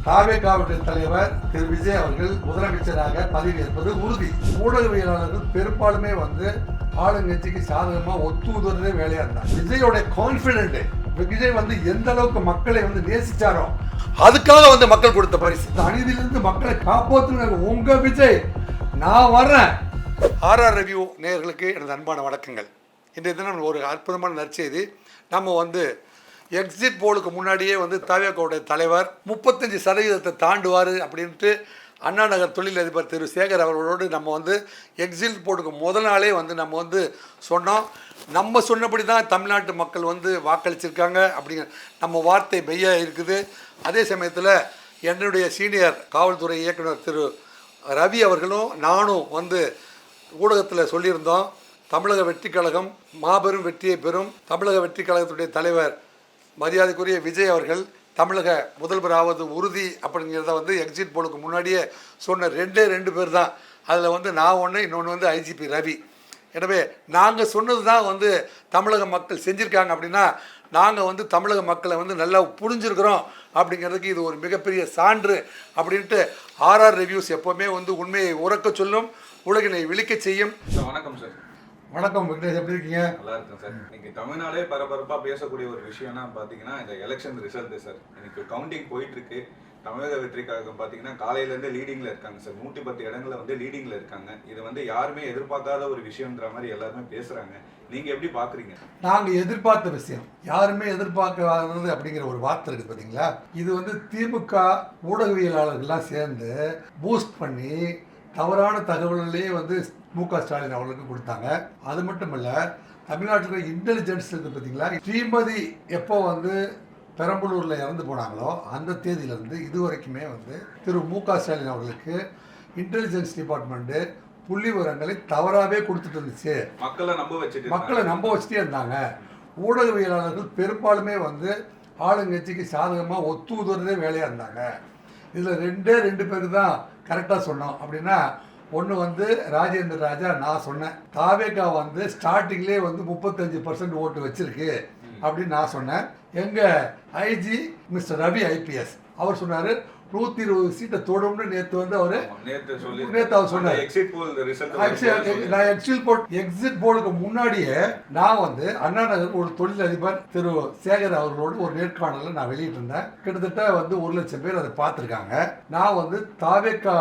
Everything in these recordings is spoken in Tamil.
தாவேகாவுடைய தலைவர் திரு விஜய் அவர்கள் முதலமைச்சராக பதவியேற்பது உறுதி. ஊடகவியலாளர்கள் பெரும்பாலுமே ஆளுங்கட்சிக்கு சாதகமாக ஒத்துவதே வேலையா இருந்தாங்க. விஜயோட கான்பிடென்ட், விஜய் எந்த அளவுக்கு மக்களை நேசிச்சாரோ அதுக்காக மக்கள் கொடுத்த பரிசு. அநீதியிலிருந்து மக்களை காப்பாற்றுங்க உங்க விஜய், நான் வர்றேன். ஆர்ஆர் ரிவ்யூ நேயர்களுக்கு எனது அன்பான வணக்கங்கள். இன்றைய தினம் ஒரு அற்புதமான நற்செய்தி. நம்ம எக்ஸிட் போலுக்கு முன்னாடியே தாவேகாவுடைய தலைவர் 35% தாண்டுவார் அப்படின்ட்டு அண்ணா நகர் தொழிலதிபர் திரு சேகர் அவர்களோடு நம்ம எக்ஸிட் போலுக்கு முதல் நாளே நம்ம சொன்னோம். நம்ம சொன்னபடி தான் தமிழ்நாட்டு மக்கள் வாக்களிச்சிருக்காங்க அப்படிங்கிற நம்ம வார்த்தை மெய்யா இருக்குது. அதே சமயத்தில் என்னுடைய சீனியர் காவல்துறை இயக்குனர் திரு ரவி அவர்களும் நானும் ஊடகத்தில் சொல்லியிருந்தோம், தமிழக வெற்றி கழகம் மாபெரும் வெற்றியை பெறும். தமிழக வெற்றி கழகத்துடைய தலைவர் மரியாதைக்குரிய விஜய் அவர்கள் தமிழக முதல்வராவது உறுதி அப்படிங்கிறத எக்ஸிட் போலுக்கு முன்னாடியே சொன்ன ரெண்டு பேர் தான். அதில் நான் ஒன்று, இன்னொன்று ஐஜிபி ரவி. எனவே நாங்கள் சொன்னது தான் தமிழக மக்கள் செஞ்சுருக்காங்க. அப்படின்னா நாங்கள் தமிழக மக்களை நல்லா புரிஞ்சுருக்கிறோம் அப்படிங்கிறதுக்கு இது ஒரு மிகப்பெரிய சான்று அப்படின்ட்டு ஆர்ஆர் ரிவ்யூஸ் எப்போவுமே உண்மையை உறக்க சொல்லும், உலகினை விழிக்க செய்யும். வணக்கம் சார். வணக்கம் வெங்கடேஷ், எப்படி இருக்கீங்க? நல்லா இருக்கேன் சார். இன்னைக்கு தமிழ்நாடே பரபரப்பாக பேசக்கூடிய ஒரு விஷயம்னா பார்த்தீங்கன்னா இந்த எலெக்ஷன் ரிசல்ட் சார். இன்னைக்கு கவுண்டிங் போயிட்டு இருக்கு. தமிழக வெற்றி கழகம் பார்த்தீங்கன்னா காலையிலேருந்து லீடிங்கில் இருக்காங்க சார். 110 இடங்களில் லீடிங்கில் இருக்காங்க. இது யாருமே எதிர்பார்க்காத ஒரு விஷயம்ன்ற மாதிரி எல்லாருமே பேசுகிறாங்க. நீங்கள் எப்படி பார்க்குறீங்க? நாங்கள் எதிர்பார்த்த விஷயம், யாருமே எதிர்பார்க்காதது அப்படிங்கிற ஒரு வார்த்தை இருக்குது பார்த்தீங்களா. இது திமுக ஊடகவியலாளர்கள்லாம் சேர்ந்து பூஸ்ட் பண்ணி தவறான தகவல்களையே மு.க. ஸ்டாலின் அவர்களுக்கு கொடுத்தாங்க. அது மட்டும் இல்லை, தமிழ்நாட்டில் இன்டெலிஜென்ஸ் இருக்குது பார்த்தீங்களா. ஸ்ரீமதி எப்போ பெரம்பலூரில் இறந்து போனாங்களோ அந்த தேதியிலேருந்து இது வரைக்குமே திரு மு.க. ஸ்டாலின் அவர்களுக்கு இன்டெலிஜென்ஸ் டிபார்ட்மெண்ட்டு புள்ளி விவரங்களை தவறாகவே கொடுத்துட்டு இருந்துச்சு. மக்களை நம்ப வச்சுட்டே இருந்தாங்க. ஊடகவியலாளர்கள் பெரும்பாலுமே ஆளுங்கட்சிக்கு சாதகமாக ஒத்துவதே வேலையாக இருந்தாங்க. இதில் ரெண்டு பேருக்கு தான் கரெக்டாக சொன்னோம். அப்படின்னா ஒன்று ராஜேந்திர ராஜா, நான் சொன்னேன் தாவேகா ஸ்டார்டிங்லேயே 35% ஓட்டு வச்சிருக்கு அப்படின்னு நான் சொன்னேன். எங்கள் ஐஜி மிஸ்டர் ரவி ஐபிஎஸ் அவர் சொன்னார் 120 சீட்டை தோடும்னு நேற்று அவர் சொன்னார். எக்ஸிட் போலுக்கு முன்னாடியே நான் அண்ணா நகர் ஒரு தொழிலதிபர் திரு சேகர் அவர்களோடு ஒரு நேர்காணல நான் வெளியிட்டு இருந்தேன். கிட்டத்தட்ட 1,00,000 பேர் அதை பார்த்துருக்காங்க. நான் தாவேகா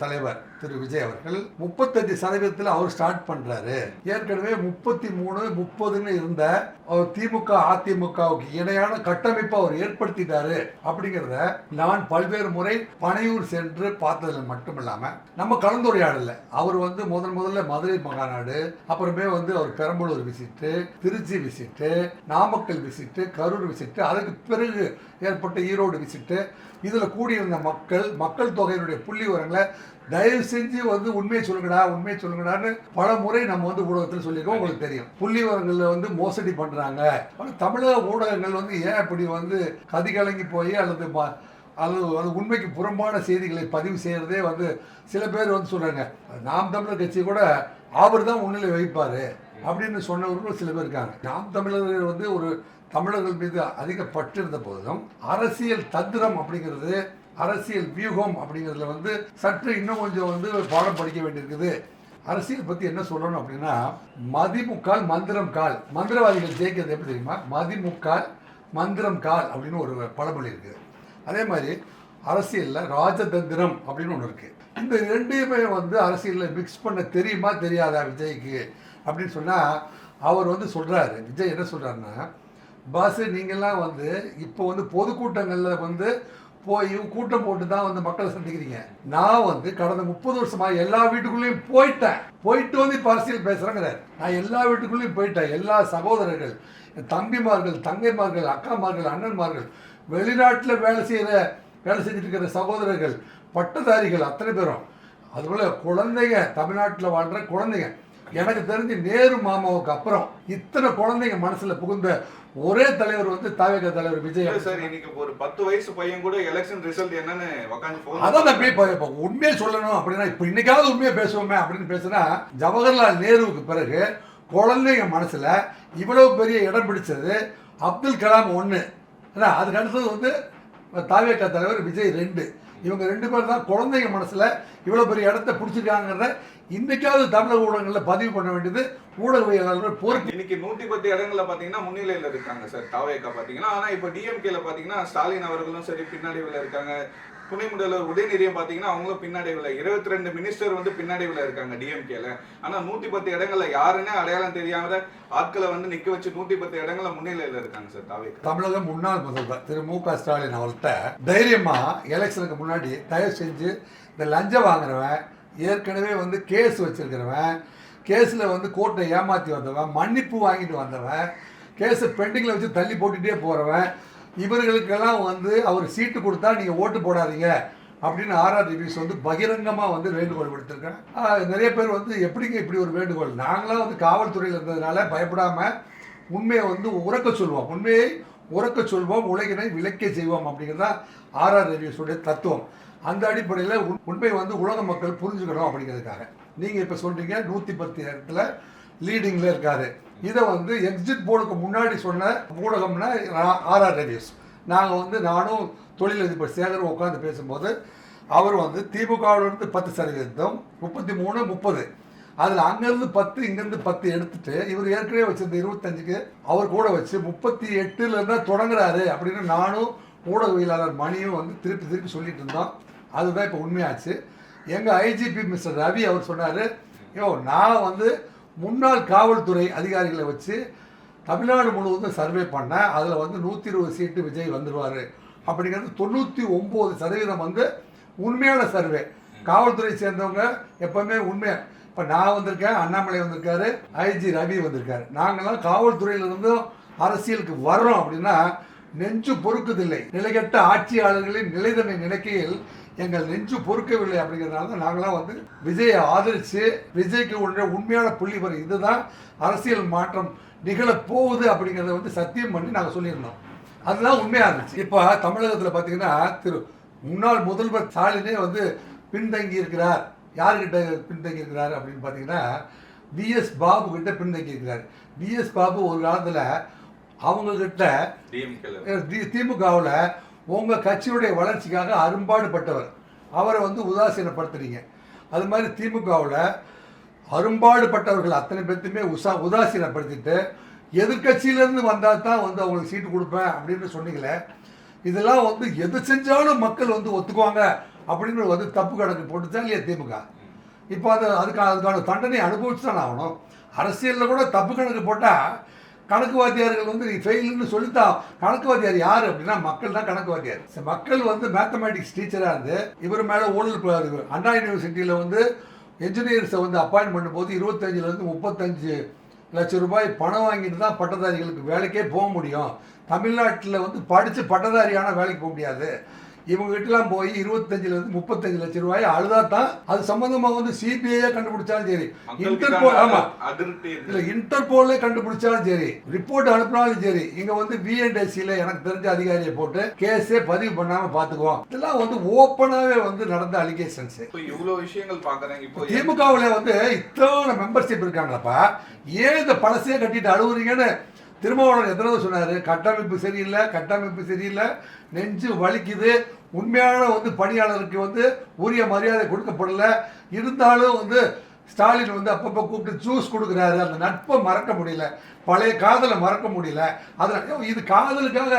தலைவர் திரு விஜய் அவர்கள் 35% அவர் ஸ்டார்ட் பண்றாரு. ஏற்கனவே 33, 30 இருந்த திமுக அதிமுகவுக்கு இணையான கட்டமைப்பை அவர் ஏற்படுத்திட்டாரு அப்படிங்கிறத நான் பல்வேறு முறை பனையூர் சென்று பார்த்ததுல மட்டும் இல்லாம நம்ம கலந்துரையாடல. அவர் முதல்ல மதுரை மாநாடு, அப்புறமே அவர் Perambalur visit, Trichy visit, Namakkal visit, Karur visit, அதுக்கு பிறகு ஏற்பட்ட ஈரோடு விசிட்டு, இதுல கூடியிருந்த மக்கள் தொகையினுடைய புள்ளி விவரங்களை தயவு செஞ்சு உண்மையை சொல்லுங்கடான்னு பல முறை நம்ம ஊடகத்தில் சொல்லியிருக்கோம். உங்களுக்கு தெரியும், புள்ளி விவரங்கள்ல மோசடி பண்றாங்க. தமிழக ஊடகங்கள் ஏன் இப்படி கதிகலங்கி போய் அல்லது உண்மைக்கு புறம்பான செய்திகளை பதிவு செய்யறதே சில பேர் சொல்றாங்க. நாம் தமிழர் கட்சி கூட அவர் தான் முன்னிலை வைப்பாரு அப்படின்னு சொன்னவர்கள் சில பேர் இருக்காங்க. நாம் தமிழர்கள் ஒரு தமிழர்கள் மீது அதிக பற்று இருந்த போதிலும் அரசியல் தந்திரம் அப்படிங்கிறது, அரசியல் வியூகம் அப்படிங்கிறதுல சற்று இன்னும் கொஞ்சம் பாடம் படிக்க வேண்டியிருக்குது. அரசியல் பற்றி என்ன சொல்லணும் அப்படின்னா, மதிமுக்கால் மந்திரம் கால். மந்திரவாதிகள் ஜெயிக்கிறது எப்படி தெரியுமா? மதிமுக்கால் மந்திரம் கால் அப்படின்னு ஒரு பழமொழி இருக்குது. அதே மாதிரி அரசியலில் ராஜதந்திரம் அப்படின்னு ஒன்று இருக்குது. இந்த ரெண்டையுமே அரசியலில் மிக்ஸ் பண்ண தெரியுமா தெரியாதா விஜய்க்கு அப்படின்னு சொன்னால் அவர் சொல்கிறாரு. விஜய் என்ன சொல்கிறாருன்னா, பாஸ் நீங்கள்லாம் இப்போ பொதுக்கூட்டங்களில் போய் கூட்டம் போட்டு தான் மக்களை சந்திக்கிறீங்க. நான் கடந்த 30 வருஷமாக எல்லா வீட்டுக்குள்ளேயும் போயிட்டு இப்போ அரசியல் பேசுகிறேங்கிறார். நான் எல்லா வீட்டுக்குள்ளேயும் போயிட்டேன். எல்லா சகோதரர்கள், தம்பிமார்கள், தங்கைமார்கள், அக்காமார்கள், அண்ணன்மார்கள், வெளிநாட்டில் வேலை செஞ்சுட்டு இருக்கிற சகோதரர்கள், பட்டதாரிகள், அத்தனை பேரும், அதுபோல் குழந்தைங்க, தமிழ்நாட்டில் வாழ்கிற குழந்தைங்க, எனக்கு தெரிஞ்சு நேரு மாமாவுக்கு அப்புறம் இத்தனை குழந்தைங்க மனசுல புகுந்த ஒரே தலைவர் தாவேகா தலைவர் விஜய் சார். இன்னைக்கு ஒரு 10 வயசு பையன் கூட எலெக்ஷன் ரிசல்ட் என்னன்னு அதான் உண்மையை சொல்லணும் அப்படின்னா, இப்ப இன்னைக்காவது உண்மையை பேசுவோமே அப்படின்னு பேசுனா, ஜவஹர்லால் நேருவுக்கு பிறகு குழந்தைங்க மனசுல இவ்வளவு பெரிய இடம் பிடிச்சது அப்துல் கலாம் ஒண்ணு. அதுக்கு அடுத்தது தாவேகா தலைவர் விஜய் 2. இவங்க 2 பேர் தான் குழந்தைங்க மனசுல இவ்வளவு பெரிய இடத்த பிடிச்சிருக்காங்கிறத இன்னைக்காவது தமிழக ஊடகங்கள்ல பதிவு பண்ண வேண்டியது ஊடகவியலாளர்கள் பொறுப்பு. இன்னைக்கு 110 இடங்கள்ல பாத்தீங்கன்னா முன்னிலையில இருக்காங்க சார் தாவேகா பாத்தீங்கன்னா. ஆனா இப்ப டிஎம்கேல பாத்தீங்கன்னா ஸ்டாலின் அவர்களும் சரி பின்னாடிவுல இருக்காங்க. துணை முதல்வர் உதயநிதியை பாத்தீங்கன்னா அவங்களும் பின்னாடிவுல 22 மினிஸ்டர் வந்து பின்னாடிவுல இருக்காங்க டிஎம்கேல. ஆனா 110 இடங்கள்ல யாருன்னே அடையாளம் தெரியாத ஆட்களை வந்து நிக்க வச்சு 110 இடங்கள்ல முன்னிலையில இருக்காங்க சார் தாவேகா. தமிழக முன்னாள் முதல்வர் திரு மு.க. ஸ்டாலின் அவர்கிட்ட தைரியமா எலெக்ஷனுக்கு முன்னாடி தயவு செஞ்சு இந்த லஞ்சம் வாங்குறவன், ஏற்கனவே வந்து கேஸ் வச்சிருக்கிறவன், கேஸில் வந்து கோர்ட்டை ஏமாற்றி வந்தவன், மன்னிப்பு வாங்கிட்டு வந்தவன், கேஸை பெண்டிங்கில் வச்சு தள்ளி போட்டுகிட்டே போகிறவன், இவர்களுக்கெல்லாம் வந்து அவர் சீட்டு கொடுத்தா நீங்கள் ஓட்டு போடாதீங்க அப்படின்னு ஆர்ஆர் ரிவ்யூஸ் வந்து பகிரங்கமாக வந்து வேண்டுகோள் விடுத்திருக்கேன். நிறைய பேர் வந்து எப்படிங்க இப்படி ஒரு வேண்டுகோள், நாங்களாம் வந்து காவல்துறையில் இருந்ததுனால பயப்படாமல் உண்மையை வந்து உறக்க சொல்வோம், உண்மையை உறக்க சொல்வோம், உலகினை விளக்க செய்வோம் அப்படிங்கிறது தான் ஆர்ஆர் ரிவ்யூஸுடைய தத்துவம். அந்த அடிப்படையில் உண்மை வந்து உலக மக்கள் புரிஞ்சுக்கணும் அப்படிங்கிறதுக்காக நீங்கள் இப்போ சொல்கிறீங்க 110 இடத்துல லீடிங்கில் இருக்காரு. இதை வந்து எக்ஸிட் போலுக்கு முன்னாடி சொன்ன ஊடகம்னா ஆர்ஆர் ரிவ்யூஸ். நாங்கள் வந்து நானும் தொழிலதிபர் சேகரும் உட்காந்து பேசும்போது அவர் வந்து திமுகவிலிருந்து 10%, 33, 30, அதில் அங்கேருந்து 10 இங்கேருந்து 10 எடுத்துட்டு இவர் ஏற்கனவே வச்சிருந்த 25க்கு அவர் கூட வச்சு 38 தொடங்குறாரு அப்படின்னு நானும் ஊடகவியலாளர் மணியும் வந்து திருப்பி சொல்லிட்டு இருந்தோம். அதுதான் இப்போ உண்மையாச்சு. எங்கள் ஐஜிபி மிஸ்டர் ரவி அவர் சொன்னார், நான் வந்து முன்னாள் காவல்துறை அதிகாரிகளை வச்சு தமிழ்நாடு முழுவதும் சர்வே பண்ணேன், அதில் வந்து 120 சீட்டு விஜய் வந்துடுவார் அப்படிங்கிறது 99% வந்து உண்மையான சர்வே. காவல்துறை சேர்ந்தவங்க எப்பவுமே உண்மை. இப்போ நான் வந்திருக்கேன், அண்ணாமலை வந்திருக்காரு, ஐஜி ரவி வந்திருக்காரு. நாங்கள்லாம் காவல்துறையிலிருந்தும் அரசியலுக்கு வர்றோம் அப்படின்னா நெஞ்சு பொறுக்குதில்லை. நிலைகட்ட ஆட்சியாளர்களின் நிலைதன்மை நினைக்கையில் எங்கள் நெஞ்சு பொறுக்கவில்லை அப்படிங்கிறதுனால தான் நாங்களாம் வந்து விஜயை ஆதரித்து விஜய்க்கு ஒன்ற உண்மையான புள்ளி வரும், இதுதான் அரசியல் மாற்றம் நிகழப்போகுது அப்படிங்கிறத வந்து சத்தியம் பண்ணி நாங்கள் சொல்லியிருந்தோம். அதுதான் உண்மையாக இருந்துச்சு. இப்போ தமிழகத்தில் பார்த்தீங்கன்னா முன்னாள் முதல்வர் ஸ்டாலினே வந்து பின்தங்கி இருக்கிறார். யார்கிட்ட பின்தங்கி இருக்கிறார் அப்படின்னு பார்த்தீங்கன்னா பிஎஸ் பாபு கிட்ட பின்தங்கி இருக்கிறார். பிஎஸ் பாபு ஒரு காலத்தில் அவங்கக்கிட்ட திமுகவில் உங்கள் கட்சியுடைய வளர்ச்சிக்காக அரும்பாடுபட்டவர், அவரை வந்து உதாசீனப்படுத்துறீங்க. அது மாதிரி திமுகவில் அரும்பாடுபட்டவர்கள் அத்தனை பேர்த்தையுமே உதாசீனப்படுத்திட்டு எதிர்கட்சியிலேருந்து வந்தால் தான் வந்து அவங்களுக்கு சீட்டு கொடுப்பேன் அப்படின்னு சொன்னீங்களே, இதெல்லாம் வந்து எது செஞ்சாலும் மக்கள் வந்து ஒத்துக்குவாங்க அப்படின்னு வந்து தப்பு கணக்கு போட்டுச்சா இல்லையா திமுக? இப்போ அதுக்கான தண்டனை அனுபவிச்சு தான் ஆகணும். அரசியலில் கூட தப்பு கணக்கு போட்டால் கணக்கு வாத்தியார்கள் வந்து ஃபெயில்னு சொல்லித்தான். கணக்கு வாத்தியார் யார் அப்படின்னா மக்கள் தான் கணக்கு வாத்தியார். மக்கள் வந்து மேத்தமேட்டிக்ஸ் டீச்சராக இருந்து இவர் மேலே ஊழல் அண்ணா யூனிவர்சிட்டியில் வந்து என்ஜினியர்ஸை வந்து அப்பாயின்ட் பண்ணும்போது 25 to 35 லட்சம் ரூபாய் பணம் வாங்கிட்டு தான் பட்டதாரிகளுக்கு வேலைக்கே போக முடியும். தமிழ்நாட்டில் வந்து படித்து பட்டதாரியான வேலைக்கு போக முடியாது. இவங்ககிட்டலாம் போய் 25 to 35 லட்சம் ரூபாய் அழுதா தான் அது சம்பந்தமாக வந்து சிபிஐயே கண்டுபிடிச்சாலும் சரி, இன்டர்போலே கண்டுபிடிச்சாலும் சரி, ரிப்போர்ட் அனுப்பினாலும் சரி, இங்க வந்து VNDC எனக்கு தெரிஞ்ச அதிகாரியை போட்டு கேஸே பதிவு பண்ணாம பாத்துக்குவோம். இதெல்லாம் வந்து ஓப்பனாவே வந்து நடந்த அலிகேஷன்ஸ். இவ்வளவு விஷயங்கள் பாக்குறேன். இப்போ திமுகவில் வந்து இத்தனை மெம்பர்ஷிப் இருக்காங்களப்பா, ஏன் இந்த பழசையே கட்டிட்டு அழுவுறீங்கன்னு திருமாவளவன் எத்தனை சொன்னாரு. கட்டமைப்பு சரியில்லை, நெஞ்சு வலிக்குது, உண்மையான வந்து பணியாளருக்கு வந்து உரிய மரியாதை கொடுக்கப்படல, இருந்தாலும் வந்து ஸ்டாலின் வந்து அப்பப்போ கூப்பிட்டு ஜூஸ் கொடுக்குறாரு, அந்த நட்பை மறக்க முடியல, பழைய காதலை மறக்க முடியல. அதனால இது காதலுக்காக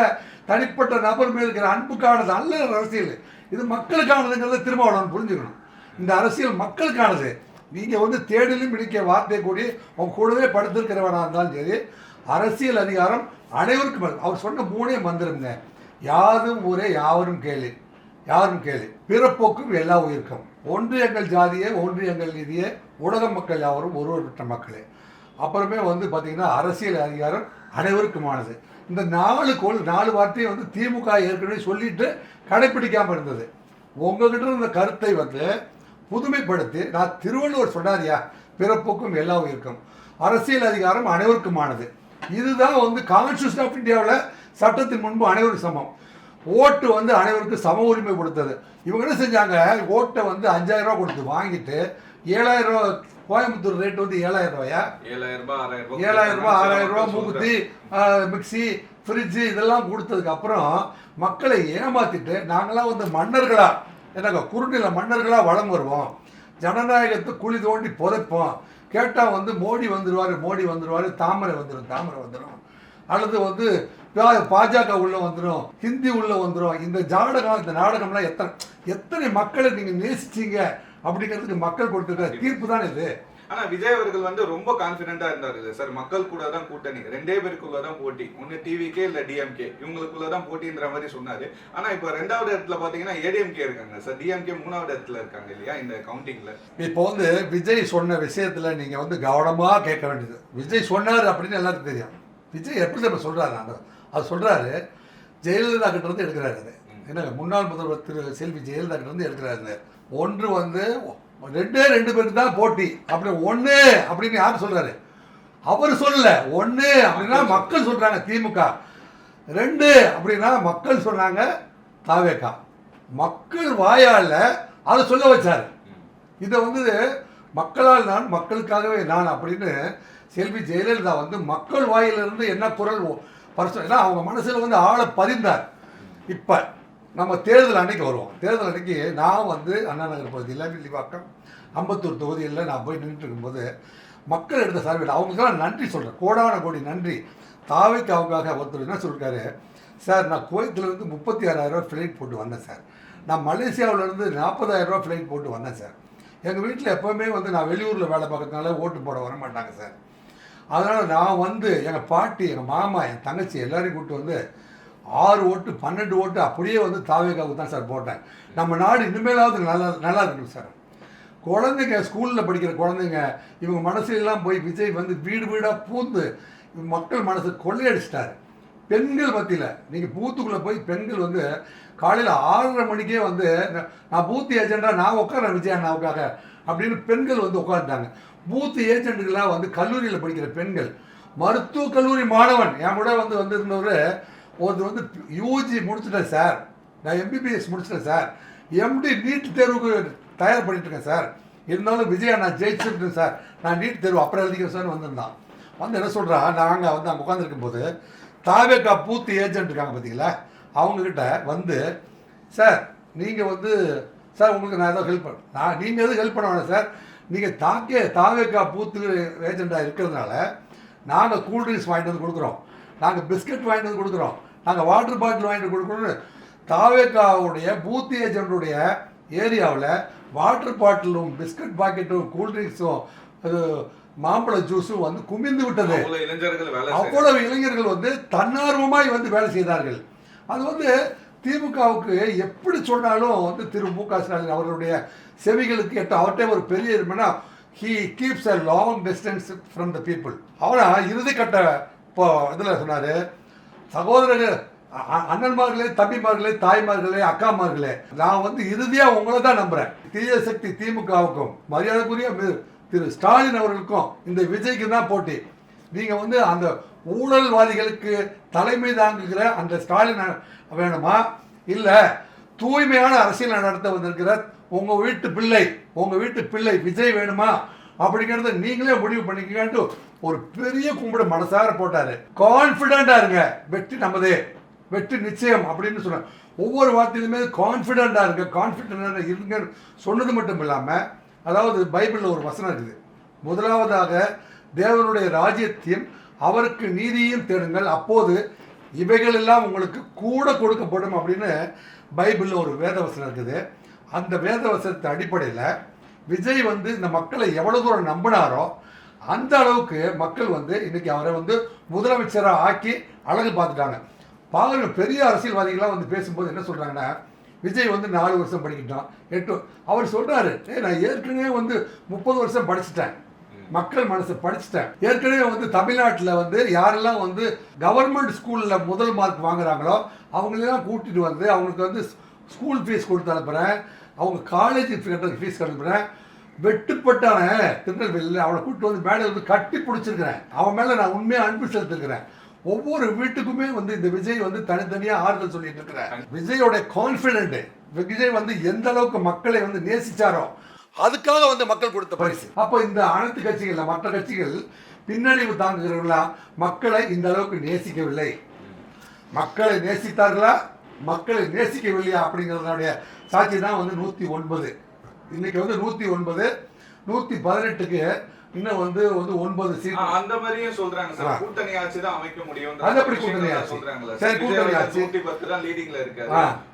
தனிப்பட்ட நபர் மேல் இருக்கிற அன்புக்கானது அல்ல அரசியல், இது மக்களுக்கானதுங்கிறத திருமாவளவன் புரிஞ்சுக்கணும். இந்த அரசியல் மக்களுக்கானது. நீங்கள் வந்து தேடலும் பிடிக்க வார்த்தை கூடி அவங்க கூடவே படுத்திருக்கிறவனாக இருந்தாலும் சரி, அரசியல் அதிகாரம் அனைவருக்கும். அவர் சொன்ன 3 மந்திரம்ங்க, யாதும் ஊரே யாவரும் கேளு, பிறப்போக்கும் எல்லா உயிர்க்கும், ஒன்று எங்கள் ஜாதியே, ஒன்று எங்கள் நிதியே, உலக மக்கள் யாவரும் ஒருவர்பட்ட மக்களே. அப்புறமே வந்து பார்த்தீங்கன்னா அரசியல் அதிகாரம் அனைவருக்குமானது. இந்த 4 வார்த்தையை வந்து திமுக ஏற்கனவே சொல்லிட்டு கடைப்பிடிக்காமல் இருந்தது. உங்ககிட்ட இந்த கருத்தை வந்து புதுமைப்படுத்தி, நான் திருவள்ளுவர் சொன்னாரியா, பிறப்போக்கும் எல்லா உயிர்க்கும், அரசியல் அதிகாரம் அனைவருக்குமானது, இதுதான் வந்து கான்ஸ்டியூஷன் ஆஃப் இந்தியாவில் சட்டத்தின் முன்பு அனைவருக்கும் சமம், ஓட்டு வந்து அனைவருக்கும் சம உரிமை கொடுத்தது. இவங்க என்ன செஞ்சாங்க, ஓட்டை வந்து 5000 ரூபா கொடுத்து வாங்கிட்டு 7000 ரூபா, கோயம்புத்தூர் ரேட் வந்து 7000 ரூபாயா, 7000 ரூபாய் 6000 ரூபா மூக்குத்தி மிக்சி ஃப்ரிட்ஜு இதெல்லாம் கொடுத்ததுக்கு அப்புறம் மக்களை ஏமாத்திட்டு நாங்களாம் வந்து மன்னர்களா என்னங்க குறுநில மன்னர்களா வளம் வருவோம், ஜனநாயகத்தை குழி தோண்டி புதைப்போம், கேட்டால் வந்து மோடி வந்துடுவார், தாமரை வந்துடும், அல்லது வந்து பாஜக உள்ள வந்துடும், ஹிந்தி உள்ள வந்துடும். இந்த நாடகம்லாம் எத்தனை மக்களை நீங்க நேசிச்சீங்க அப்படிங்கிறதுக்கு மக்கள் கொடுத்துருக்க தீர்ப்பு தான் இது. ஆனா விஜய் அவர்கள் வந்து ரொம்ப கான்பிடென்டா இருந்தாரு சார். மக்கள் கூட தான் கூட்டணி, 2 பேருக்குள்ளதான் போட்டி, ஒன்னு டிவிகே இல்ல டிஎம்கே, இவங்களுக்குள்ளதான் போட்டின்ற மாதிரி சொன்னாரு. ஆனா இப்ப 2வது இடத்துல பாத்தீங்கன்னா ஏடிஎம்கே இருக்காங்க சார், டிஎம்கே 3வது இடத்துல இருக்காங்க இல்லையா இந்த கவுண்டிங்ல. இப்போ வந்து விஜய் சொன்ன விஷயத்துல நீங்க வந்து கவனமா கேட்க வேண்டியது. விஜய் சொன்னாரு அப்படின்னு எல்லாருக்கும் தெரியும். விஜய் எப்படி நம்ம சொல்றாரு, அது சொல்றாரு ஜெயலலிதா கிட்ட இருந்து எடுக்கிறாரு. அது என்னங்க முன்னாள் முதல்வர் திரு செல்வி ஜெயலலிதா கிட்ட இருந்து எடுக்கிறாரு. ஒன்று வந்து 2 பேருக்கு தான் போட்டி அப்படி ஒண்ணு அப்படின்னு யாரு சொல்றாரு, அவர் சொல்லல. ஒண்ணு அப்படின்னா மக்கள் சொல்றாங்க திமுக, 2 அப்படின்னா மக்கள் சொன்னாங்க தாவேகா. மக்கள் வாயால அதை சொல்ல வச்சாரு. இதை வந்து மக்களால் நான் மக்களுக்காகவே நான் அப்படின்னு செல்வி ஜெயலலிதா வந்து மக்கள் வாயிலிருந்து என்ன குரல் ஏன்னா அவங்க மனசுல வந்து ஆளை பதிந்தார். இப்ப நம்ம தேர்தல் அன்னைக்கு வருவோம். தேர்தல் அன்னைக்கு நான் வந்து அண்ணா நகர் பகுதியில் வில்லிவாக்கம் அம்பத்தூர் தொகுதியில் நான் போய் நின்றுட்டு இருக்கும்போது மக்கள் எடுத்த சர்வே அவங்களுக்கெல்லாம் நன்றி சொல்கிறேன், கோடான கோடி நன்றி. தாவேக்காவுக்காக ஒருத்தர் என்ன சொல்லிருக்காரு, சார் நான் குவைத்திலேருந்து 36,000 ஃப்ளைட் போட்டு வந்தேன் சார், நான் மலேசியாவிலேருந்து 40,000 ஃப்ளைட் போட்டு வந்தேன் சார், எங்கள் வீட்டில் எப்போவுமே வந்து நான் வெளியூரில் வேலை பார்க்கறதுனால ஓட்டு போட வர மாட்டாங்க சார், அதனால் நான் வந்து எங்கள் பாட்டி எங்கள் மாமா என் தங்கச்சி எல்லாரையும் கூப்பிட்டு வந்து 6 ஓட்டு 12 ஓட்டு அப்படியே வந்து தாவேக்காவுக்கு தான் சார் போட்டேன். நம்ம நாடு இனிமேலாவது நல்லா இருக்கணும் சார். குழந்தைங்க ஸ்கூலில் படிக்கிற குழந்தைங்க இவங்க மனசுலாம் போய் விஜய் வந்து வீடு வீடாக பூந்து மக்கள் மனசு கொள்ளையடிச்சிட்டாரு. பெண்கள் மத்தியில் நீங்கள் பூத்துக்குள்ளே போய் பெண்கள் வந்து காலையில் 6:30 மணிக்கே வந்து நான் பூத்து ஏஜெண்டாக நான் உட்காரேன் விஜய் அண்ணாவுக்காக அப்படின்னு பெண்கள் வந்து உட்காந்துட்டாங்க. பூத்து ஏஜென்ட்டுகளாக வந்து கல்லூரியில் படிக்கிற பெண்கள், மருத்துவக் கல்லூரி மாணவன் என் கூட வந்து இருந்தவர் ஒருத்தர் வந்து யூஜி முடிச்சுட்டேன் சார், நான் எம்பிபிஎஸ் முடிச்சிட்டேன் சார், எம்டி நீட் தேர்வுக்கு தயார் பண்ணிட்டு இருக்கேன் சார், இருந்தாலும் விஜயா நான் ஜெயிச்சுருக்கேன் சார், நான் நீட் தேர்வு அப்புறம் எழுதிக்கிறேன் சார் வந்திருந்தான். வந்து என்ன சொல்கிறா, நாங்கள் வந்து அங்கே உட்காந்துருக்கும் போது தாவேக்கா பூத்து ஏஜென்ட் இருக்காங்க பார்த்தீங்களா, அவங்கக்கிட்ட வந்து சார் நீங்கள் வந்து சார் உங்களுக்கு நான் ஏதோ ஹெல்ப் பண்ண நீங்கள் எதுவும் ஹெல்ப் பண்ண வேணாம் சார், நீங்கள் தாவேக்கா பூத்து ஏஜெண்டாக இருக்கிறதுனால நாங்கள் கூல்ட்ரிங்க்ஸ் வாங்கிட்டு வந்து கொடுக்குறோம், நாங்கள் பிஸ்கட் வாங்கிட்டு வந்து கொடுக்குறோம், நாங்கள் வாட்டர் பாட்டில் வாங்கிட்டு கொடுக்குறோன்னு தாவேக்காவுடைய பூத் ஏஜென்ட்டுடைய ஏரியாவில் வாட்டர் பாட்டிலும் பிஸ்கட் பாக்கெட்டும் கூல்ட்ரிங்க்ஸும் அது மாம்பழ ஜூஸும் வந்து குமிந்து விட்டது. அவ்வளவு இளைஞர்கள் வந்து தன்னார்வமாய் வந்து வேலை செய்தார்கள். அது வந்து திமுகவுக்கு எப்படி சொன்னாலும் வந்து திரு மு க ஸ்டாலின் அவர்களுடைய செவிகளுக்கு அவர்கிட்ட ஒரு பெரிய இருமைனா he keeps a long distance from the people. அவரை இறுதிக்கட்ட இப்போ இதில் சொன்னார், சகோதரர்கள் அண்ணன்மார்களே தம்பிமார்களே தாய்மார்களே அக்காமார்களே, நான் வந்து இறுதியாக உங்களை தான் நம்புகிறேன். தீய சக்தி திமுகவுக்கும் மரியாதைக்குரிய திரு ஸ்டாலின் அவர்களுக்கும் இந்த விஜய்க்கு தான் போட்டி. நீங்கள் வந்து அந்த ஊழல்வாதிகளுக்கு தலைமை தாங்குகிற அந்த ஸ்டாலின் வேணுமா, இல்லை தூய்மையான அரசியல் நடத்த வந்திருக்கிற உங்கள் வீட்டு பிள்ளை விஜய் வேணுமா அப்படிங்கிறத நீங்களே முடிவு பண்ணிக்கன்ட்டு ஒரு பெரிய கும்பிட மனசார போட்டாரு. கான்ஃபிடென்டா இருங்க, வெற்றி நமதே, வெற்றி நிச்சயம் அப்படின்னு சொன்ன ஒவ்வொரு வார்த்தையிலுமே கான்ஃபிடென்டா இருங்க சொன்னது மட்டும் இல்லாமல், அதாவது பைபிளில் ஒரு வசனம் இருக்குது, முதலாவதாக தேவனுடைய ராஜ்யத்தையும் அவருக்கு நீதியையும் தேடுங்கள், அப்போது இவைகள் எல்லாம் உங்களுக்கு கூட கொடுக்கப்படும் அப்படின்னு பைபிளில் ஒரு வேதவசனம் இருக்குது. அந்த வேதவசனத்தை அடிப்படையில் விஜய் வந்து இந்த மக்களை எவ்வளவு தூரம் நம்பினாரோ அந்த அளவுக்கு மக்கள் வந்து இன்னைக்கு அவரை வந்து முதலமைச்சராக ஆக்கி அழகு பார்த்துட்டாங்க. பாருங்க, பெரிய அரசியல்வாதிகள்லாம் வந்து பேசும்போது என்ன சொல்றாங்கன்னா, விஜய் வந்து 4 வருஷம் படிக்கிட்டான் 8 அவர் சொல்றாரு, நான் ஏற்கனவே வந்து 30 வருஷம் படிச்சுட்டேன், மக்கள் மனசை படிச்சுட்டேன், ஏற்கனவே வந்து தமிழ்நாட்டில் வந்து யாரெல்லாம் வந்து கவர்மெண்ட் ஸ்கூலில் முதல் மார்க் வாங்குறாங்களோ அவங்களெல்லாம் கூட்டிட்டு வந்து அவங்களுக்கு வந்து ஸ்கூல் ஃபீஸ் கொடுத்து அனுப்புகிறேன், அவங்க காலேஜ் ஃபீஸ் அனுப்புகிறேன், வெட்டுப்பட்டான திருநெல்வேலியில் அவனை கூப்பிட்டு வந்து மேலே வந்து கட்டி பிடிச்சிருக்கிறேன், அவன் மேலே நான் உண்மையாக அன்பு செலுத்திருக்கிறேன். ஒவ்வொரு வீட்டுக்குமே வந்து இந்த விஜய் வந்து தனித்தனியாக ஆறுதல் சொல்லிட்டு இருக்கிறேன். விஜயோட கான்ஃபிடென்ட், விஜய் வந்து எந்த அளவுக்கு மக்களை வந்து நேசிச்சாரோ அதுக்காக வந்து மக்கள் கொடுத்த பரிசு. அப்போ இந்த அனைத்து கட்சிகள் மற்ற கட்சிகள் பின்னடைவு தாங்குகிறவர்களா மக்களை இந்த அளவுக்கு நேசிக்கவில்லை. மக்களை நேசித்தார்களா மக்களை நேசிக்கவில்லையா அப்படிங்கிறதுடைய சாட்சி தான் வந்து 109. இன்னைக்கு வந்து 109, 118க்கு இன்னும் வந்து 9 சீட். அந்த மாதிரியும் சொல்றாங்க சார். கூட்டணி ஆட்சி தான் அமைக்க முடியும். அது எப்படி கூட்டணி ஆட்சி சொல்றாங்களா? சரி, கூட்டணி ஆட்சி 110 தான் லீடிங்ல இருக்காரு.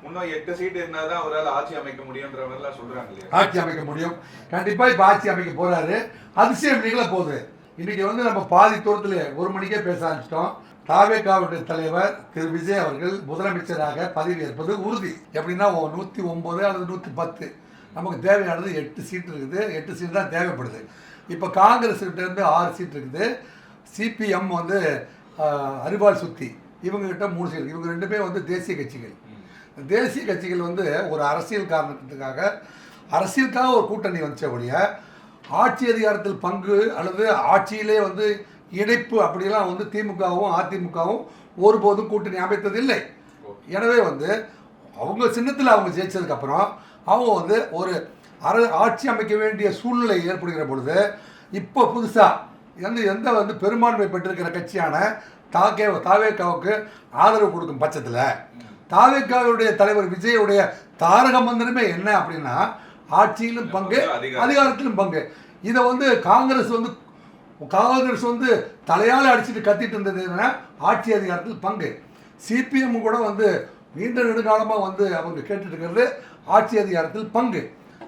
இன்னும் 8 சீட் இருந்தா தான் அவரால் ஆட்சி அமைக்க முடியும்ன்ற மாதிரி எல்லாம் சொல்றாங்க இல்லையா? ஆட்சி அமைக்க முடியும். கண்டிப்பா இப்ப ஆட்சி அமைக்க போறாரு. அதிசயம் நிகழ போகுது. இன்னைக்கு வந்து நம்ம பாதி தூரத்துல 1 மணிக்கே பேச ஆரம்பிச்சிட்டோம். தாவேகாவுடைய தலைவர் திரு விஜய் அவர்கள் முதலமைச்சராக பதவியேற்பது உறுதி. எப்படின்னா 109 அல்லது 110, நமக்கு தேவையானது 8 சீட் இருக்குது. 8 சீட் தான் தேவைப்படுது. இப்போ காங்கிரஸ் கிட்ட இருந்து 6 சீட் இருக்குது. சிபிஎம் வந்து அரிவாள் சுத்தி இவங்க கிட்ட 3 சீட். இவங்க ரெண்டுமே வந்து தேசிய கட்சிகள். தேசிய கட்சிகள் வந்து ஒரு அரசியல் காரணத்துக்காக ஒரு கூட்டணி வந்துச்ச ஒழிய ஆட்சி அதிகாரத்தில் பங்கு அல்லது ஆட்சியிலே வந்து இணைப்பு அப்படிலாம் வந்து திமுகவும் அதிமுகவும் ஒருபோதும் கூட்டணி அமைத்ததில்லை. எனவே வந்து அவங்க சின்னத்தில் அவங்க ஜெயிச்சதுக்கப்புறம் அவங்க வந்து ஒரு ஆட்சி அமைக்க வேண்டிய சூழ்நிலை ஏற்படுகிற பொழுது இப்போ புதுசாக எந்த வந்து பெரும்பான்மை பெற்றிருக்கிற கட்சியான தாவேகாவுக்கு ஆதரவு கொடுக்கும் பட்சத்தில் தாவேகாவுடைய தலைவர் விஜயுடைய தாரக மந்திரமே என்ன அப்படின்னா ஆட்சியிலும் பங்கு அதிகாரத்திலும் பங்கு. இதை வந்து காங்கிரஸ் வந்து தலையால் அடிச்சுட்டு கத்திட்டு இருந்தது என்னன்னா ஆட்சி அதிகாரத்தில் பங்கு. சிபிஎம் கூட வந்து நீண்ட நெடுங்காலமாக வந்து அவங்க கேட்டுட்டு இருக்கிறது ஆட்சி அதிகாரத்தில் பங்கு.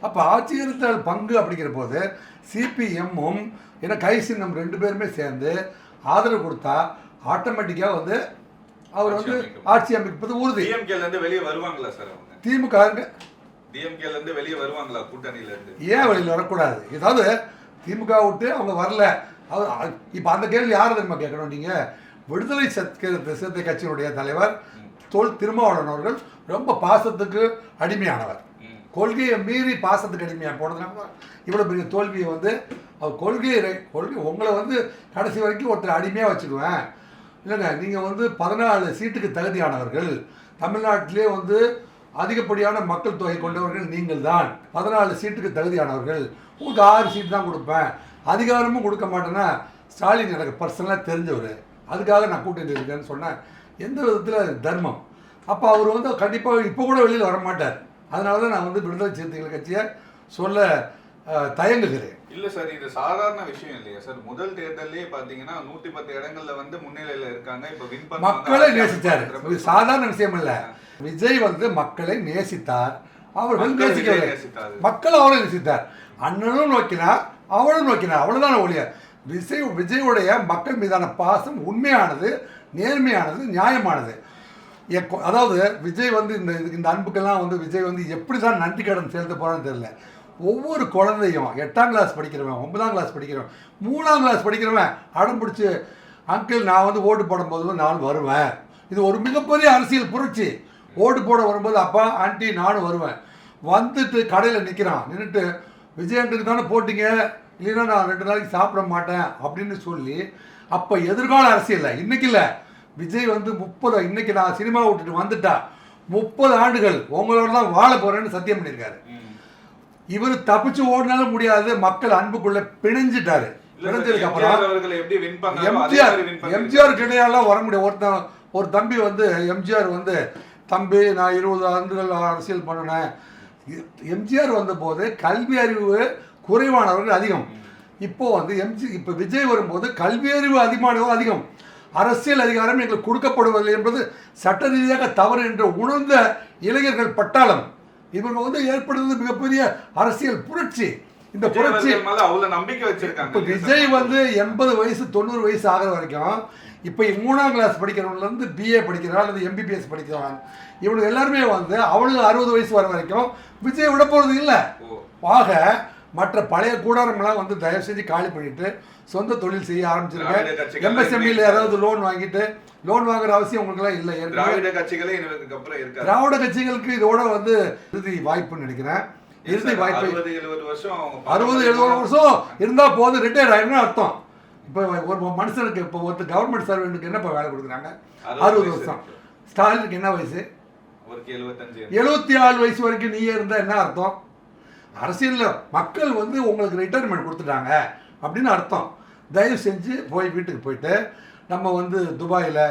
அப்போ ஆட்சி அதிகாரத்தில் பங்கு அப்படிங்கிற போது சிபிஎம்மும் ஏன்னா கை சின்னம் 2 பேருமே சேர்ந்து ஆதரவு கொடுத்தா ஆட்டோமேட்டிக்காக வந்து அவர் வந்து ஆட்சி அமைப்பது உறுதி. வெளியே வருவாங்களா சார்? திமுக டிஎம்கேல இருந்து வெளியே வருவாங்களா கூட்டணியில இருந்து? ஏன் வெளியில் வரக்கூடாது? ஏதாவது திமுக விட்டு அவங்க வரல. இப்போ அந்த கேள்வி யாரை தெரியுமா கேட்கணும்? நீங்கள் விடுதலை சிறுத்தை கட்சியினுடைய தலைவர் திருமாவளவன் அவர்கள் ரொம்ப பாசத்துக்கு அடிமையானவர். கொள்கையை மீறி பாசத்துக்கு அடிமையாக போனதுனால இவ்வளோ பெரிய தோல்வியை வந்து அவர் கொள்கை உங்களை வந்து கடைசி வரைக்கும் ஒருத்தர் அடிமையாக வச்சுக்குவேன். இல்லைங்க, நீங்கள் வந்து 14 சீட்டுக்கு தகுதியானவர்கள். தமிழ்நாட்டிலே வந்து அதிகப்படியான மக்கள் தொகை கொண்டவர்கள் நீங்கள் தான். 14 சீட்டுக்கு தகுதியானவர்கள். உங்களுக்கு 6 சீட் தான் கொடுப்பேன், அதிகாரமும் கொடுக்க மாட்டேன்னா ஸ்டாலின் எனக்கு பர்சனலாக தெரிஞ்சவர், அதுக்காக நான் கூட்டணி இருக்கேன்னு சொன்னேன். எந்த விதத்தில் தர்மம்? அப்போ அவர் வந்து கண்டிப்பாக இப்போ கூட வெளியில் வரமாட்டார். அதனால தான் நான் வந்து விடுதலை சிறுத்தைகள் கட்சியை சொல்ல தயங்குகிறேன். இல்ல சார், இது சாதாரண விஷயம் இல்லையா சார்? முதல் தேர்தலே பாத்தீங்கன்னா 110 இடங்கள்ல வந்து முன்னிலையில இருக்காங்க. இப்ப வின் பண்ண மக்களை நேசித்தார். இது சாதாரண விஷயம் இல்ல. விஜய் வந்து மக்களை நேசித்தார். அவர்கள் நேசிக்கவில்லை, மக்கள் அவரை நேசித்தார். அண்ணனும் நோக்கினார், அவளும் நோக்கினார். அவ்வளவுதான் ஒழிய விஜயுடைய மக்கள் மீதான பாசம் உண்மையானது, நேர்மையானது, நியாயமானது. அதாவது விஜய் வந்து இந்த அன்புக்கெல்லாம் வந்து விஜய் வந்து எப்படி தான் நன்றி கடன் செலுத்த போறான்னு தெரியல. ஒவ்வொரு குழந்தையும் 8ஆம் கிளாஸ் படிக்கிறவன், 9ஆம் கிளாஸ் படிக்கிறவன், 3ஆம் கிளாஸ் படிக்கிறவன் அடம் பிடிச்சி அங்கிள் நான் வந்து ஓட்டு போடும்போது நான் வருவேன். இது ஒரு மிகப்பெரிய அரசியல் புரட்சி. ஓட்டு போட வரும்போது அப்பா ஆண்டி நானும் வருவேன். வந்துட்டு கடையில் நின்றுட்டு விஜயன்ட்டுக்கு தானே போட்டிங்க, இல்லைன்னா நான் 2 நாளைக்கு சாப்பிட மாட்டேன் அப்படின்னு சொல்லி அப்போ எதிர்கால அரசியல் இன்னைக்கு இல்லை. விஜய் வந்து 30 இன்னைக்கு நான் சினிமா விட்டுட்டு வந்துட்டா 30 ஆண்டுகள் உங்களோட தான் வாழ போறேன்னு சத்தியம் பண்ணியிருக்காரு. இவர் தப்பிச்சு ஓடினாலும் முடியாது, மக்கள் அன்புக்குள்ள பிணைஞ்சிட்டாரு. பிணைஞ்சதுக்கு அப்புறம் எம்ஜிஆர் கிடையாலாம் வர முடியும். ஒரு தம்பி வந்து எம்ஜிஆர் வந்து தம்பி நான் 20 ஆண்டுகள் அரசியல் பண்ணினேன். எம்ஜிஆர் வந்த போது கல்வி அறிவு குறைவானவர்கள் அதிகம். இப்போ வந்து இப்போ விஜய் வரும்போது கல்வி அறிவு அதிகம். அரசியல் அதிகாரம் எங்களுக்கு கொடுக்கப்படுவதில்லை என்பது சட்ட ரீதியாக தவறு என்று உணர்ந்த இளைஞர்கள் பட்டாளம். இவங்க வந்து ஏற்படுவது மிகப்பெரிய அரசியல் புரட்சி. இந்த புரட்சி நம்பிக்கை வச்சிருக்காங்க. விஜய் வந்து 80 வயசு 90 வயசு ஆகிற வரைக்கும் இப்போ 3ஆம் கிளாஸ் படிக்கிறவங்கலேருந்து பிஏ படிக்கிறான் அல்லது எம்பிபிஎஸ் படிக்கிறான், இவங்க எல்லாருமே வந்து அவனுக்கு 60 வயசு வர வரைக்கும் விஜய் விட போகிறது இல்லை. ஆக மற்ற பழைய கூடாரம்லாம் வந்து தயவு செஞ்சு காலி பண்ணிட்டு சொந்த தொழில் செய்ய ஆரம்பிச்சிருக்கேன். எம்எஸ்எம்இல ஏதாவது லோன் வாங்குற அவசியம் உங்களுக்குலாம் இல்லை. திராவிட கட்சிகளுக்கு இதோட வந்து இறுதி வாய்ப்புன்னு நினைக்கிறேன். இறுதி வாய்ப்பு 60-70 வருஷம் இருந்தா போது ரிட்டையர் ஆயிருன்னு அர்த்தம். இப்போ ஒரு மனுஷனுக்கு இப்போ ஒருத்தர் கவர்மெண்ட் சர்வெண்ட்டுக்கு என்ன வேலை கொடுக்குறாங்க? 60 வருஷம். ஸ்டாலினுக்கு என்ன வயசு? 74 வயசு வரைக்கும் நீயே இருந்தா என்ன அர்த்தம்? அரசியலில் மக்கள் வந்து உங்களுக்கு ரிட்டையர்மெண்ட் கொடுத்துட்டாங்க அப்படின்னு அர்த்தம். தயவு செஞ்சு வீட்டுக்கு போயிட்டு நம்ம வந்து துபாயில்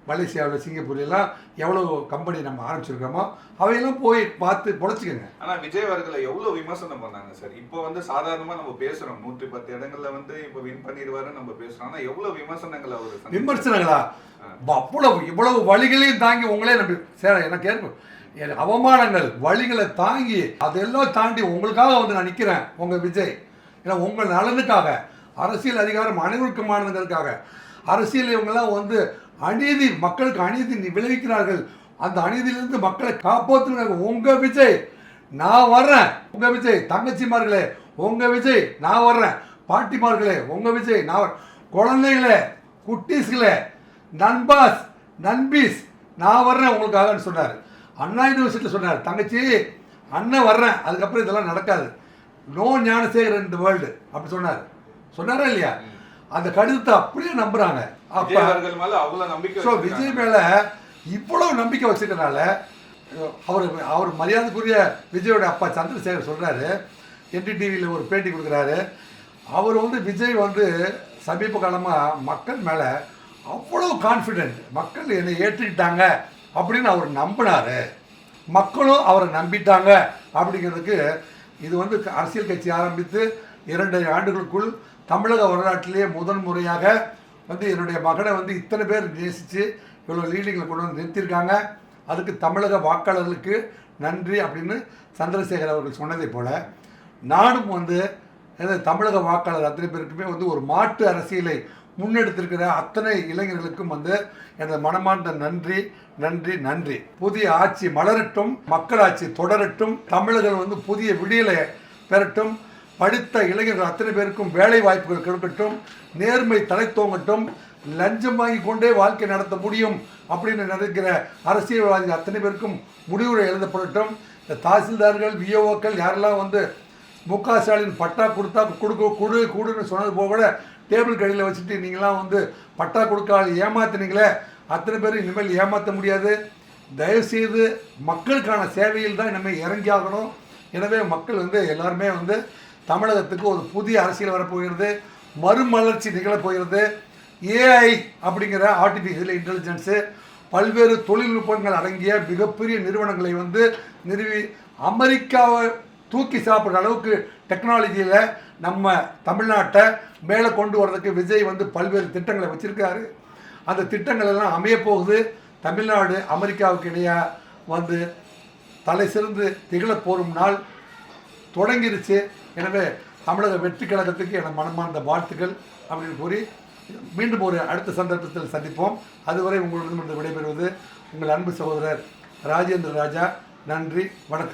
மலேசியாவில் சிங்கப்பூர்லாம் எவ்வளோ கம்பெனி நம்ம ஆரம்பிச்சிருக்கோமோ அவையெல்லாம் போய் பார்த்து பொழைச்சிக்கோங்க. ஆனா விஜய் அவர்களை எவ்வளவு விமர்சனம் பண்ணாங்க சார். இப்போ வந்து சாதாரணமா நம்ம பேசுறோம் 110 இடங்கள்ல வந்து இப்போ வின் பண்ணிடுவாருன்னு நம்ம பேசுறோம். ஆனா எவ்வளவு விமர்சனங்கள் அவர் விமர்சனங்களா இவ்வளவு வழிகளையும் தாங்கி உங்களே நம்பி சார் எனக்கு ஏற்படும் அவமானங்கள் வழிகளை தாங்கி அதெல்லாம் தாண்டி உங்களுக்காக வந்து நான் நிற்கிறேன் உங்க விஜய். ஏன்னா உங்கள் நலனுக்காக அரசியல் அதிகாரம் அனைவருக்குமானதுங்கிறதுக்காக அரசியல் இவங்கெல்லாம் வந்து அநீதி மக்களுக்கு அநீதி விளைவிக்கிறார்கள். அந்த அநீதியிலிருந்து மக்களை காப்பாற்றுங்க உங்க விஜய். நான் வர்றேன் உங்க விஜய். தங்கச்சிமார்களே உங்க விஜய் நான் வர்றேன். பாட்டிமார்களே உங்க விஜய் நான் குழந்தைகளே குட்டீஸ்களே நண்பாஸ் நண்பீஸ் நான் வர்றேன் உங்களுக்காகன்னு சொன்னார். அண்ணா யூனிவர்சிட்டியில் சொன்னார் தங்கச்சி அண்ணன் வர்றேன் அதுக்கப்புறம் இதெல்லாம் நடக்காது. No Gnanasekar in the world அப்படி சொன்னாரா இல்லையா? அந்த கடிதத்தை அப்படியே நம்புறாங்க. விஜய் மேல இவ்வளவு நம்பிக்கை வச்சிருக்கனால அவர் மரியாதைக்குரிய விஜயோட அப்பா சந்திரசேகர் சொல்றாரு, NDTVயில் ஒரு பேட்டி கொடுக்குறாரு. அவர் வந்து விஜய் வந்து சமீப காலமாக மக்கள் மேலே அவ்வளோ கான்ஃபிடென்ட், மக்கள் என்னை ஏற்றுக்கிட்டாங்க அப்படின்னு அவர் நம்பினார், மக்களும் அவரை நம்பிட்டாங்க அப்படிங்கிறதுக்கு இது வந்து அரசியல் கட்சி ஆரம்பித்து 2 ஆண்டுகளுக்குள் தமிழக வரலாற்றிலேயே முதன் முறையாக வந்து என்னுடைய மகனை வந்து இத்தனை பேர் நேசித்து இவ்வளோ லீடிங்கில் கொண்டு வந்து நிறுத்தியிருக்காங்க. அதுக்கு தமிழக வாக்காளர்களுக்கு நன்றி அப்படின்னு சந்திரசேகர் அவர்கள் சொன்னதை போல் நானும் வந்து தமிழக வாக்காளர் அத்தனை பேருக்குமே வந்து ஒரு மாற்று அரசியலை முன்னெடுத்திருக்கிற அத்தனை இளைஞர்களுக்கும் வந்து எனது மனமார்ந்த நன்றி நன்றி நன்றி. புதிய ஆட்சி மலரட்டும், மக்களாட்சி தொடரட்டும், தமிழர்கள் வந்து புதிய விடியலை பெறட்டும், படித்த இளைஞர்கள் அத்தனை பேருக்கும் வேலை வாய்ப்புகள் கிடைக்கட்டும், நேர்மை தலைத்தோங்கட்டும், லஞ்சம் வாங்கி கொண்டே வாழ்க்கை நடத்த முடியும் அப்படின்னு நினைக்கிற அரசியல்வாதிகள் அத்தனை பேருக்கும் முடிவுரை எழுதப்படட்டும். இந்த தாசில்தார்கள் விஓக்கள் யாரெல்லாம் வந்து முக ஸ்டாலின் பட்டா கொடுத்தா கொடுன்னு சொன்னது போக கூட டேபிள் கடையில் வச்சுட்டு நீங்களாம் வந்து பட்டா கொடுக்காது ஏமாத்தினீங்களே, அத்தனை பேரும் இனிமேல் ஏமாற்ற முடியாது. தயவுசெய்து மக்களுக்கான சேவையில் தான் இனிமேல் இறங்கி ஆகணும். எனவே மக்கள் வந்து எல்லாருமே வந்து தமிழகத்துக்கு ஒரு புதிய அரசியல் வரப்போகிறது, மறுமலர்ச்சி நிகழப்போகிறது. ஏஐ அப்படிங்கிற ஆர்டிஃபிஷியல் இன்டெலிஜென்ஸு பல்வேறு தொழில்நுட்பங்கள் அடங்கிய மிகப்பெரிய நிறுவனங்களை வந்து நிறுவி அமெரிக்காவை தூக்கி சாப்பிட்ற அளவுக்கு டெக்னாலஜியில் நம்ம தமிழ்நாட்டை மேலே கொண்டு வர்றதுக்கு விஜய் வந்து பல்வேறு திட்டங்களை வச்சுருக்காரு. அந்த திட்டங்கள் எல்லாம் அமையப்போகுது. தமிழ்நாடு அமெரிக்காவுக்கு இடையே வந்து தலை சிறந்து திகழப் போகும் நாள் தொடங்கிருச்சு. எனவே தமிழக வெற்றி கழகத்துக்கு என மனமார்ந்த வாழ்த்துக்கள் அப்படின்னு கூறி மீண்டும் ஒரு அடுத்த சந்தர்ப்பத்தில் சந்திப்போம். அதுவரை உங்களிடமிருந்து விடைபெறுவது உங்கள் அன்பு சகோதரர் ராஜேந்திர ராஜா. நன்றி, வணக்கம்.